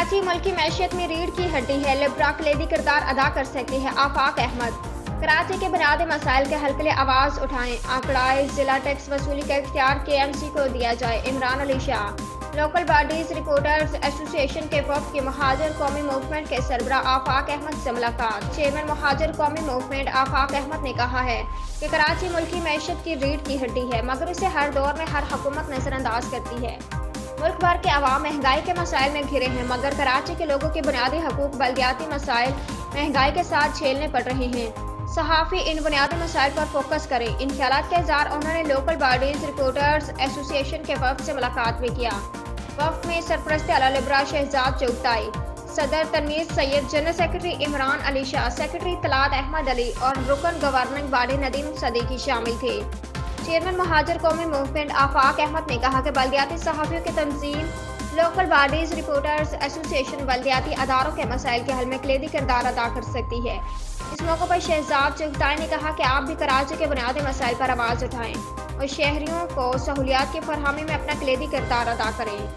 कराची मुल्क की मैशियत में रीढ़ की हड्डी है, लिब्रा कलीदी किरदार अदा कर सकती है। आफाक अहमद। कराची के बुनियादी मसाइल के हल के लिए आवाज़ उठाएं। आंकड़ाई जिला टैक्स वसूली का इख्तियार KMC को दिया जाए। Imran Ali Shah. Local bodies reporters association के वफद की महाजर कौमी मूवमेंट के सरबराह आफाक अहमद से मुलाकात। चेयरमैन महाजर कौमी मूवमेंट आफाक अहमद ने कहा है कि कराची मुल्क की मैशियत की रीढ़ की हड्डी है, मगर इसे हर दौर में हर हुकूमत नजरअंदाज करती है। मुल्क भर के अवाम महंगाई के मसाइल में घिरे हैं, मगर कराची के लोगों के बुनियादी हकूक बल्दियाती मसाइल महंगाई के साथ झेलने पड़ रहे हैं। सहाफ़ी इन बुनियादी मसाइल पर फोकस करें। इन ख्यालात का इज़हार उन्होंने लोकल बॉडीज रिपोर्टर्स एसोसिएशन के वफद से मुलाकात भी किया। वफद में सरपरस्त आला लिब्रा शहजाद चौगताई, सदर Tanveer Syed, general secretary Imran Ali Shah, secretary Talat Ahmed Ali और रुकन गवर्निंग बॉडी नदीम सदीकी शामिल थे। चेयरमैन महाजर कौमी मूवमेंट आफाक अहमद ने कहा कि बल्दियाती सहाफ़ियों की तंजीम लोकल बॉडीज रिपोर्टर्स एसोसिएशन बल्दियाती अदारों के मसाइल के हल में कलीदी किरदार अदा कर सकती है। इस मौके पर शहजाद चौगताई ने कहा कि आप भी कराची के बुनियादी मसाइल पर आवाज़ उठाएं और शहरियों को सहूलियात की फरहमी में अपना कलीदी किरदार अदा करें।